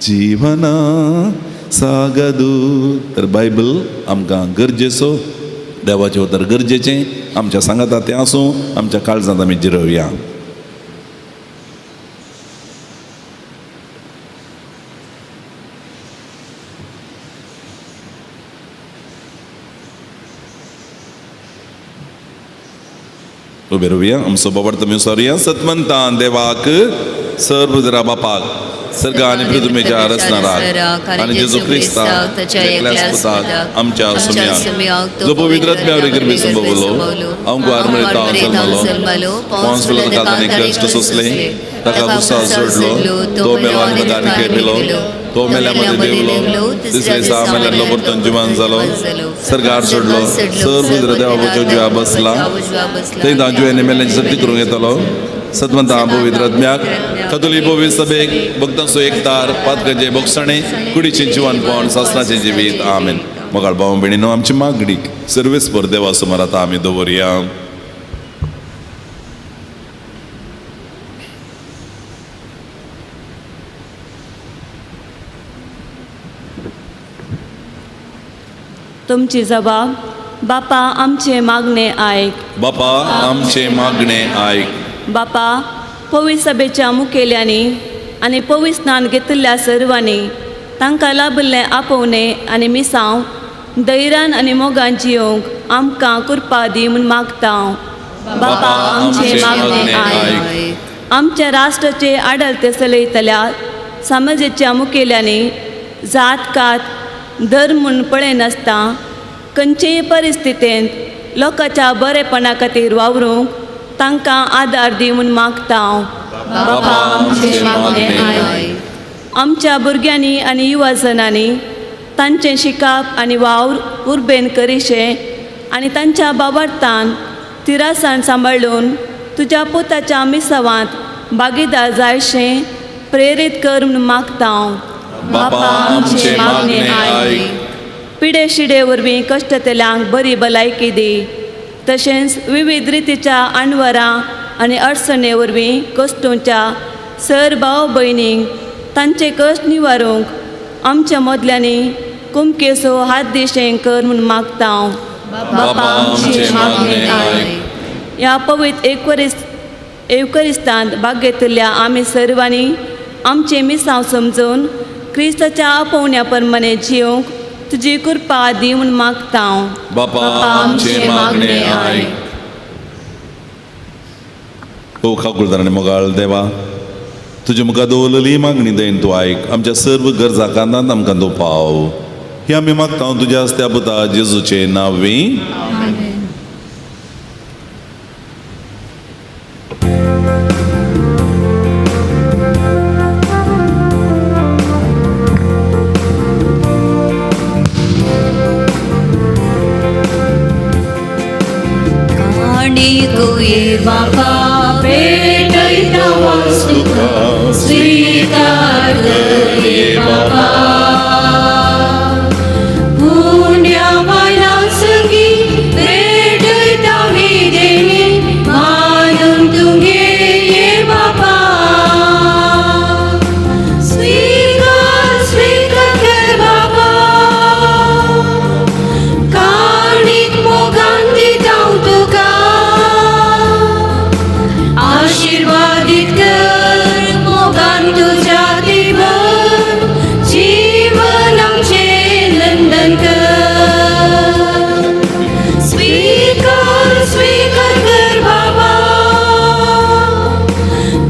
जीवन सागदू तर बायबल आमकां गरजेचो देवाचें उतर गरजेचें आमच्या सांगाता तें आसूं आमच्या काळजांत आमी जिरवया उबे रावया आमचो बाबा सरूया सतमंतान देवाक सर्वुदरा बापाक सर्ग आनी पृथ्वीच्या रचणाराक आनी जेजू क्रिस्ताक एकल्याच पुताक आमच्या सुम्याक जो पवित्र आत्म्यावरी गर्भे संभवलो आमकां आरमळेता जल्मलो पोंस पिलातान ताणें कश्ट सोंसले ताका कुसाळ सोडलो तो मेलो आनी मदानी केलो तो मेल्या मध्ये देवलो तिसऱ्या दिसा मेल्लो परतून जिवंत जालो सर्गार सोडलो सर्वुदरा देवाच्या उजव्या बसला थंय दाजुयानी मेल्यांची सर्ती करूंक येतलो सतमंता पवित्र आत्म्याक कथोलीक पवित्र सभेक भक्तांचो एकतार पातकांचे भोगसणे कुडीचें जिवनपण सासणाचें जिवीत आमेन मोगाळ भाव भयणीनो आमची मागणी सर्वेस्पर देवा समोर आतां आमी दवरया तुमची जबाब बापा आमचे मागणे आयक बापा आमचे मागणे आयक बापा पवित्र सभेच्या मुखेल्यांनी आनी पवित्र स्नान घेतिल्ल्या सर्वांनी तांकां लाभिल्लें आपोवणे आनी मिसांव धैर्यान आनी मोगान जियोंक आमकां कृपा दी म्हूण मागता बापा आमचे मागणे आयक आमच्या राष्ट्राचे आडलते चलयतल्या समाजाच्या मुखेल्यांनी जात कात धर्म म्हूण पळयनासता खंयचेय परिस्थितींत लोकांच्या बरेपणा खातीर वावरूंक तांकां आदार दी म्हूण मागता बापा आमचे मागणे आयक आमच्या भुरग्यांनी आनी युवाजनांनी तांचें शिकाप आनी वावर उर्बेन करीशे आनी तांच्या बाबर्थान तिरासाण सांबाळून तुज्या पुताच्या मिसावांत भागीदार जायशें प्रेरीत कर म्हूण मागता बापा आमचे मागणे आयक पिडे शिडे वरवीं कश्टतल्यांक बरी भलायकी दी तशेंच विविध रितीच्या आडवरां आनी अडचणे वरवीं कश्टूच्या सर भाव भयणींक तांचे कश्ट निवारूंक आमच्या मदल्यांनी कुमकेचो हात दिशें कर म्हूण मागता बापा आमचे मागणे आयक ह्या पवित्र एवकरिस्तांत भाग घेतिल्ल्या आमी सर्वांनी आमचे मिसांव समजून क्रिस्ताच्या आपोवण्या प्रमाणे जियोंक तुजी कृपा दिवन मागता हांव. बापा आमचे मागणे आयक. ओ खाकुळदार आनी मोगाळ देवा, तुजे मुखार दवरलेली मागणी दयन तूं आयक. आमच्या सर्व गरजा कांतांत आमकां तूं पाव. ही आमी मागता तुज्या हस्त्या पुता जेजूचे नांवी. बापा पेटयता वस्तुका स्वीकार कर बापा. पुण्या बायला सगी पेटयता विदेणी मानून तुगे ये बापा. स्वीकार स्वीकार कर बापा. काणीक मोगान दिता तुका. आशीर्वादित कर मोगान तुझ्या दिवर. जीवन आमचे नंदन कर. स्वीकार स्वीकार कर बाबा.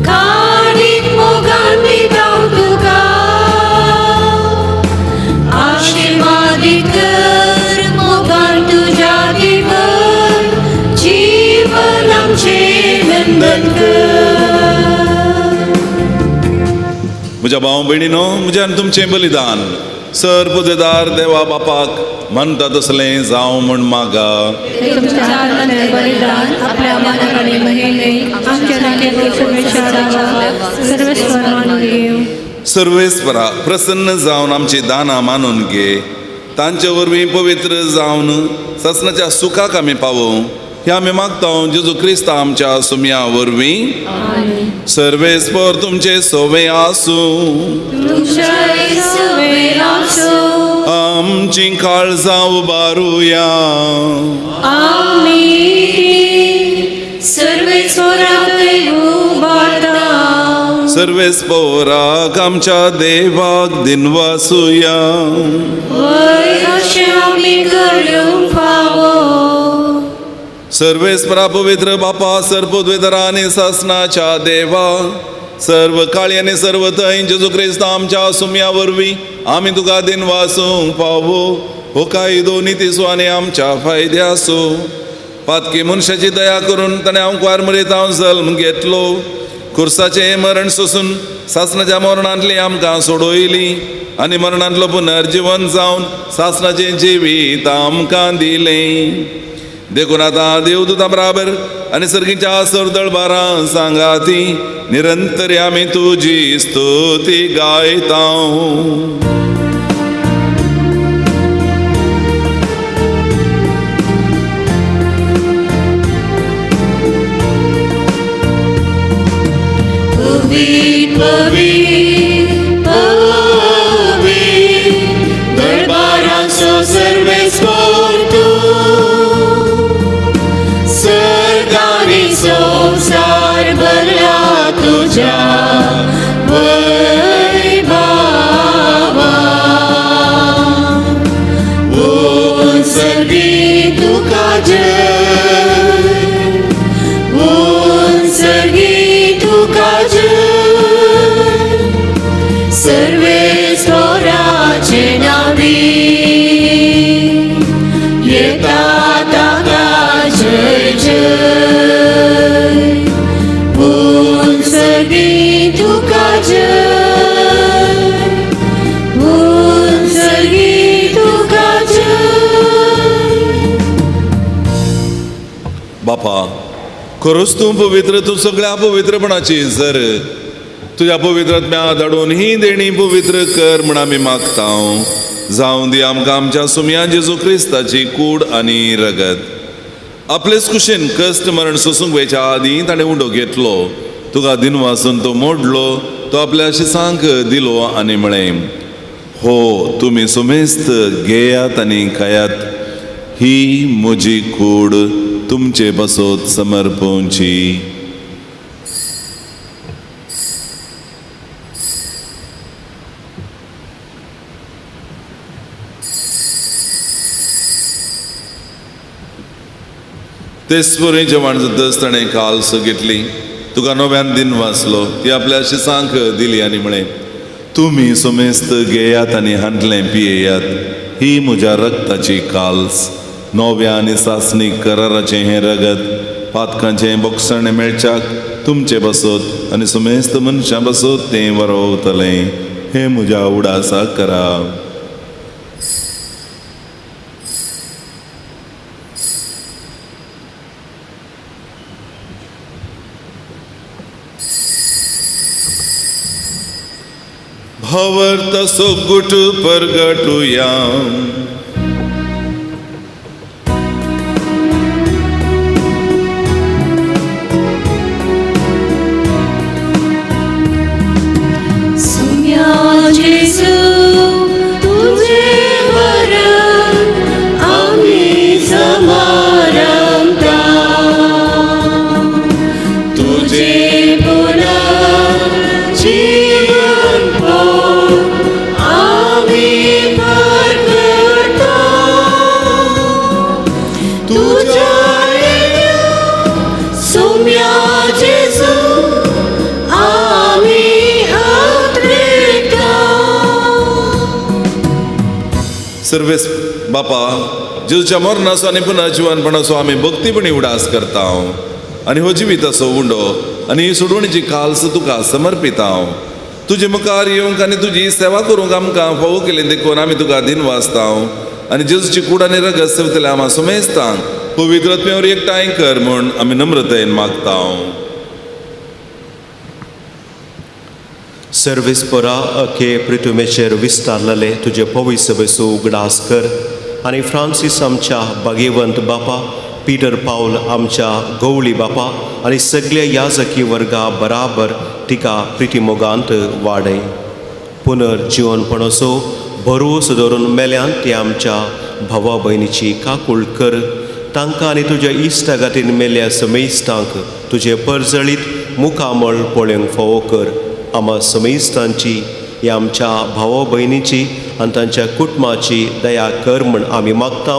काणीक मोगान दिता तुका. आशीर्वादित कर मोगान तुझ्या दिवर. जीवन आमचे म्हज्या भाव भयणीनो, म्हज्यान तुमचें बलिदान सर पुजेदार देवा बापाक म्हणटा तसलें जावं म्हण मागा. बलिदान आपल्या मनात आणि महिने आमच्या नात्यात सर्वेश्वर मानून घेऊ. सर्वेस्परा प्रसन्न जावन आमची दानां मानून घे. तांचे वरवीं पवित्र जावन ससनाच्या सुखाक आमी पावूं. हे आमी मागता जेजू क्रिस्त आमच्या सुम्या वरवीं. सर्वेस्पर तुमचे सोवे आसूं. आमची काळजां उबारुया. सर्वेस्पराक आमच्या देवाक दिनवासुया. सर्वेस्परा पवित्र बापा सर्वोद्वेदरा आनी सासनाच्या देवा, सर्व काळी आनी सर्व थंय जेजू क्रिस्त आमच्या सुम्या वरवीं आमी तुका दिन वासूंक पावो. हो कायदो नितीसो आनी आमच्या फायद्यासो. पातकी मनशाची दया करून ताणें आमकां मरेता जल्म घेतलो. खुर्साचें मरण सोसून सासनाच्या मरणांतली आमकां सोडयली आनी मरणांतलो पुनर्जीवन जावन सासनाचें जिवीत आमकां दिलें. देखून आतां देवदूतां बराबर आनी सर्गीच्या सरदळबारां सांगाती निरंतर आमी तुजी स्तुती गायता. पवित्र पवित्र पवित्र दरबाराचो सर्वेस्वर सर्गानी संसार भरला तुझ्या वैभवा. सर्गी तुका जय. सर्गी तुका जय. सर्वेस्वराचे नावी येता ताका जय जय. सर्गी तुका जय. सर्गी तुका जय. बापा खरोच तूं पवित्र. तूं सगळ्या पवित्रपणाची जर तुझ्या पवित्रात्म्या धाडून ही देणी पवित्र कर म्हण आमी मागता. जावं दी आमकां आमच्या सुम्या जेजू क्रिस्ताची कूड आनी रगत. आपलेच कुशीन कश्ट मरण सोसूंक वयच्या आदीं ताणें उंडो घेतलो. तुका दिन वासून तो मोडलो. तो आपल्या शिसांक दिलो आनी म्हळें, हो तुमी सुमेस्त घेयात आनी खायात. ही म्हजी कूड तुमचे बसोत समर्पोवची. ते स्पुरी जेवण जातच ताणें काल्स घेतली, तुका नव्यान दिन वाचलो, ती आपल्या शिसांक दिली आनी म्हळें, तुमी समेस्त घेयात आनी हांतलें पियेयात, ही म्हज्या रक्ताची काल्स, नव्या आनी सासणीक कराराचें हें रगत, पातकांचें बोगसण मेळच्याक तुमचे बसत आनी समेस्त मनशां बसत तें वरवतलें, हें म्हज्या उडासाक करा. भावार्थ सोगुट परगटुया. जेजू तुझे वरण आम्ही समारंभता, तुझे पुनः जीवन पोट आम्ही प्रगटतो, तुझ्या सौम्या जेजू आम्ही सर्वेस बापा, जेजूच्या मरणाचो आनी पुन्हा जिवनपणाचो आमी भक्तीपणी उडास करता आनी हो जिविताचो उंडो आनी ही सोडवणीची काल्स तुका समर्पिता. तुजे मुखार येवंक आनी तुजी सेवा करूंक आमकां फावो केलें देखून आमी तुका दिन वाचता आनी जेजूची कूड आनी रगत सेवतले आम्हा समेस्तांक पवित्र आत्म्यावर एकठांय कर म्हूण आमी नम्रतेन मागता. सर्वेस्परा अखे पृथ्वीचेर विस्तारलेले तुजे पवित्र सभेचो उगडास कर आनी फ्रांसीस आमच्या भाग्यवंत बापा, पीटर पावल आमच्या गवळी बापा आनी सगळे याजकी वर्गा बराबर तिका प्रितीमोगांत वाडय. पुनर्जीवनपणाचो भरवोस धरून मेल्यान ते आमच्या भावा भयणीची काकूळ कर. तांकां आनी तुज्या इश्टागातीन मेल्या समेस्तांक तुजे परजळीत मुखामळ पळोवंक फावो कर. आम्हा समेस्तांची ह्या आमच्या भावा भयणीची आनी तांच्या कुटुंबाची दया कर म्हूण आमी मागता.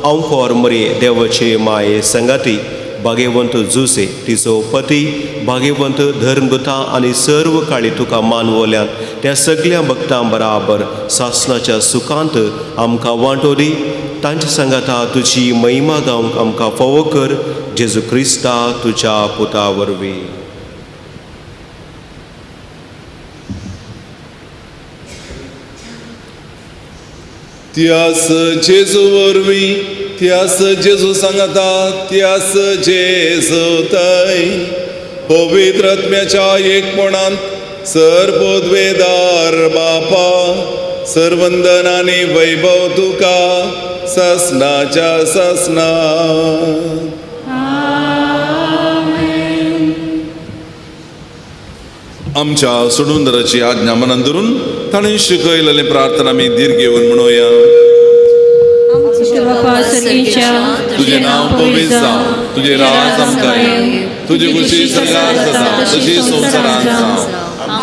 अंकोर मरे देवाचे माये संगाती भाग्यवंत जुसे, तिचो पती भाग्यवंत धर्मगुता आनी सर्व काळी तुका मानवल्यान त्या सगळ्या भक्तां बराबर सासणाच्या सुखांत आमकां वांटो दी. तांच्या संगाता तुजी महिमा गावंक आमकां फावो कर. जेजू क्रिस्ता तुज्या पुता वरवीं. त्यास जेजू वरवीं, त्यास जेजू सांगता, त्यास जेजू थंय पवित्र आत्म्याच्या एकपणांत सर्वोद्वेदार बापा, सर्वंदन आनी वैभव तुका ससनाच्या ससना. आमच्या सोडूंदराची आज्ञा मनान धरून ताणें शिकयलेले प्रार्थना आमी दीर्घ घेवन म्हणुया. तुझे नाव पवित्र जावं, तुझे राज आमकां येवं, तुजी खुशी सगळ्यांक जाता तशी संवसारांत जावं.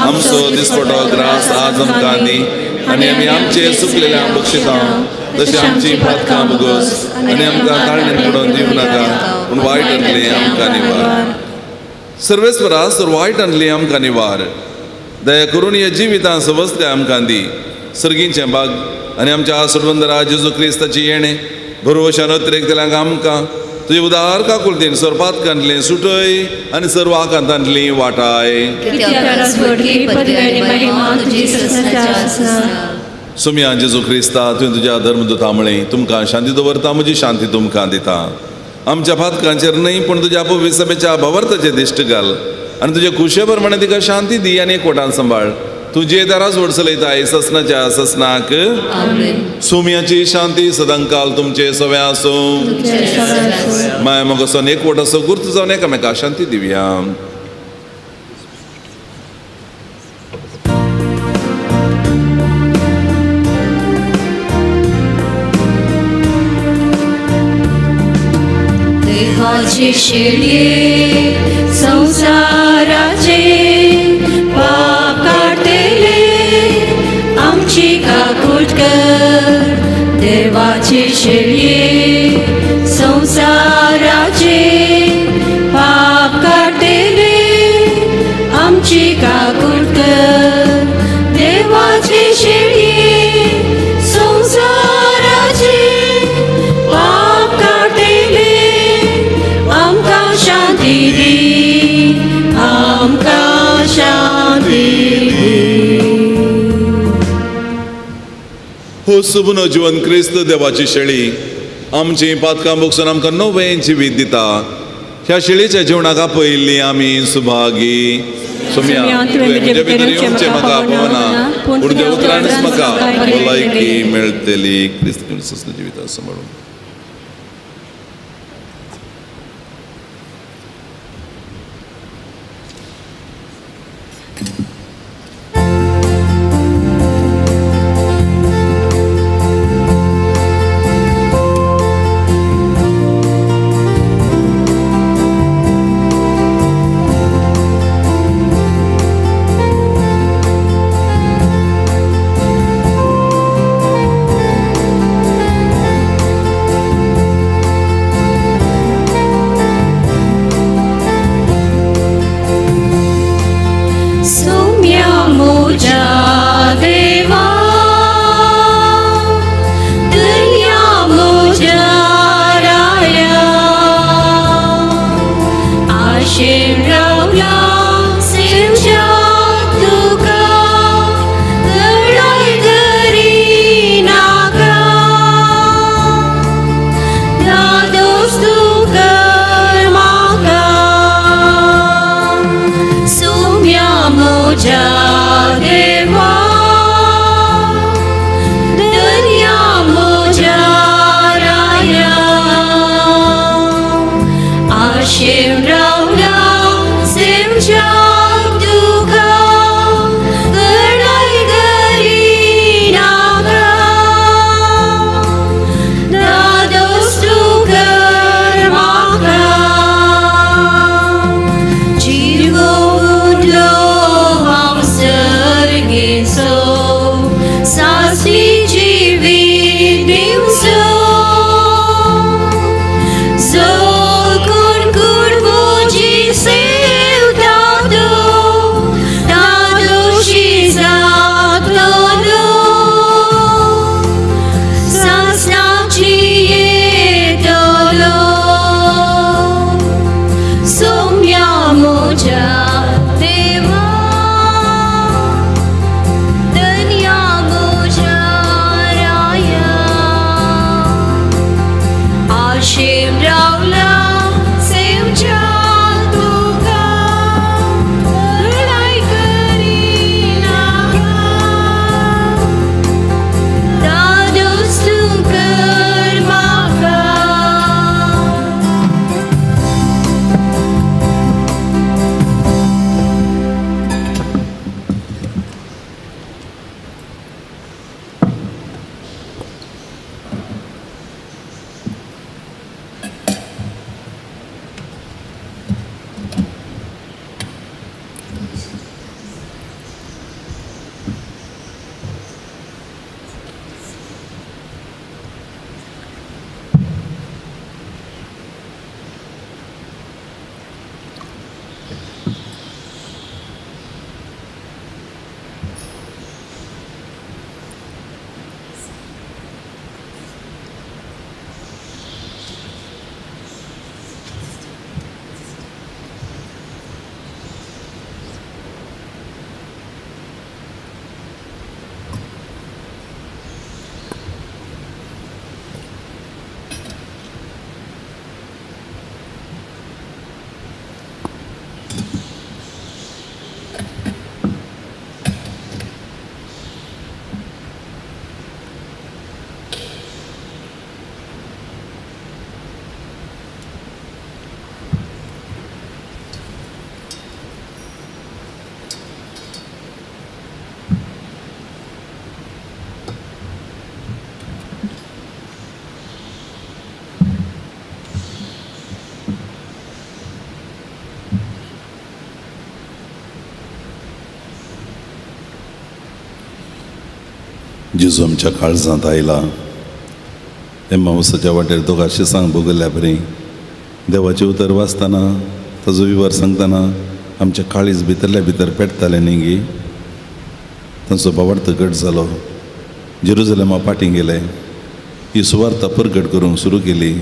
आमचो दिसपटो ग्रास आज आमकां दी आनी आमी आमचे चुकलेल्या बक्षिता तशी आमची पातकां भोगोस आनी आमकां ताळणेन पडोवन दिवं नाका पूण वायटांतली आमकां निवार. सर्वेस्परा वायटांतली आमकां निवार. दया करून ह्या जिवितां सवस्ते आमकां दी. सर्गींचें भाग आनी आमच्या सर्वंदरा जेजू क्रिस्ताची येणे भरवशान अतिरेकतल्यांक आमकां तुजे उदार काकुलतेन सर्पातकांतलें सुटय आनी सर्व आकांतांतली वाटाय. सुम्या जेजू क्रिस्ता, तुवें तुज्या धर्मदुता म्हळें, तुमकां शांती दवरता, म्हजी शांती तुमकां दिता. आमच्या फातकांचेर न्हय पूण तुज्या पवित्र सभेच्या भवर्ताचेर दिश्ट घाल आनी तुजे खुशे प्रमाणे तिका शांती दी आनी एकवटान सांबाळ. तुजे दारास व्हड चलयताय ससनाच्या ससनाक. सुम्याची शांती सदांकाल तुमचे सव्या आसूं. माय मोगोसन एकवट असो गुर्त जावन एकामेकाक शांती दिवया. देवाचे शेळये संसाराचे पाप काढलेले आमची काकूट कर. देवाचे शेळये संसाराचे आमची काकूट कर देवाची शेळी संसाराची पाप काटेले आमकां शांती दी आमकां शांती दी. हो सुबुनो जीवन क्रिस्त देवाची शेळी आमची पातकां भोगसून आमकां नवें जिवीत दिता. ह्या शेळीच्या जिवनाक आपयल्ली आमी सुभागी. सोम्या तुवें म्हजे भितर येवचें म्हाका पावना पूण त्या उतरानच म्हाका भलायकी मेळटली. क्रिस्त क्रिस्तून जिविता सांबाळून. जेजू आमच्या काळजांत आयला. एम्माउसाच्या वाटेर तुका शिसांग भोगल्या बरी देवाचें उतर वाचतना ताजो विवर सांगतना आमच्या काळीज भितरल्या भितर पेटताले न्ही तांचो भावार्थ घट जालो. जेरुजलेमा पाटी गेले, ही सुवार्ता परगट करूंक सुरू केली.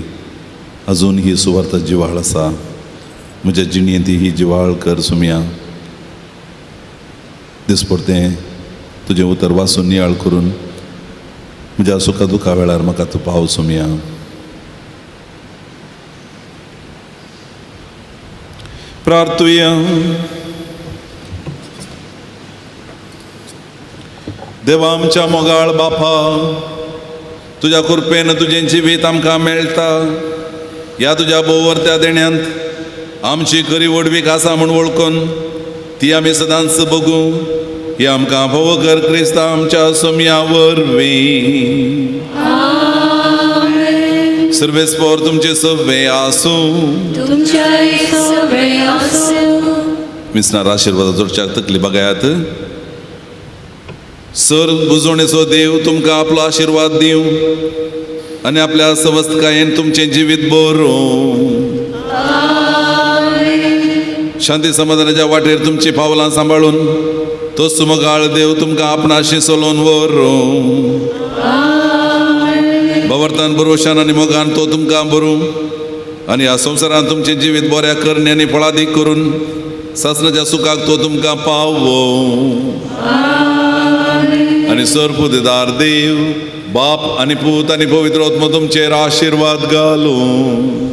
अजून ही सुवार्ता जिवाळ आसा. म्हज्या जिणेंत ही जिवाळ कर सुमया. दिसपरतें तुजें उतर वाचून नियाळ करून म्हज्या सुखा दुखा वेळार म्हाका तूं पाव सुमया. प्रार्थुया. देवा आमच्या मोगाळ बापा, तुज्या कृपेन तुजें जिवीत आमकां मेळटा. ह्या तुज्या भोवरत्या देण्यांत आमची खरी वडवीक आसा म्हूण वळखून ती आमी सदांच बगूं. हे आमकां फोव कर क्रिस्ता आमच्या सोम्या वरवीं. सर्वेस्पर तुमचे सवे आसूं. मिसनार आशिर्वाद जोडच्याक तकली बगायात. सर बुजवणेचो देव तुमकां आपलो आशिर्वाद दिवं आनी आपल्या सवस्तकायेन तुमचें जिवीत बरोवं. शांती समाधानाच्या वाटेर तुमची पावलां सांबाळून तोच मोगाळ देव तुमकां आपणाशी चलोवन व्हरोवं. भवर्तान भरोशान आनी मोगान तो तुमकां भरूं आनी ह्या संवसारांत तुमचें जिवीत बऱ्या करणे आनी फळादीक करून सासणाच्या सुखाक तो तुमकां पावो. आनी सरपुदेदार देव बाप आनी पूत आनी पवित्र आत्मा तुमचेर आशिर्वाद घालूं.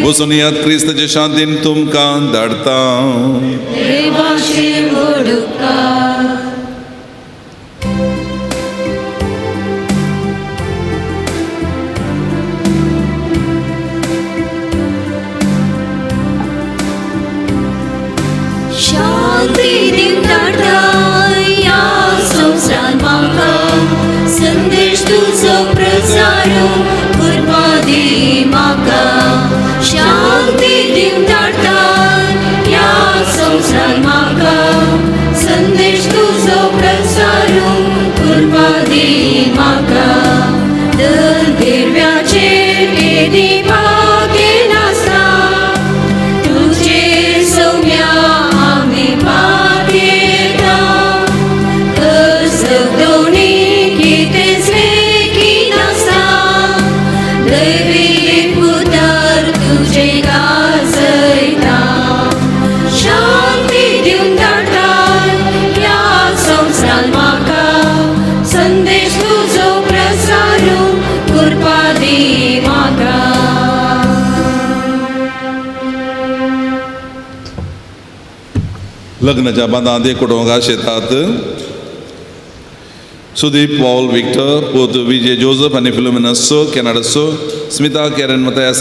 बसून यात क्रिस्ताचे शांतीन तुमकां धाडटा. शांती दिवता या संवसारांत म्हाका संदेश तुजो प्रसारो करपा दी म्हाका. शांती दिवता या संवसारांत म्हाका संदेश तुजो प्रसारो करपा दी म्हाका. दर देव्याचेर केदी मागे नासता तुजे सौम्या आमी पातयेता. कसदोणी कितेंच लेकी नासता दैवी पुतर तुजे गाजयता. शांती दिवन धाडटा ह्या संवसारांत म्हाका संदेश तुजो प्रसारो करपा दी म्हाका. लग्नाच्या बांदांत एकवटोवंक आशेतात. सुदीप पॉल विक्टर, पोत विजय जोझफ आनी फिलोमिना सो, कॅनडा सो, स्मिता कॅरन मतायास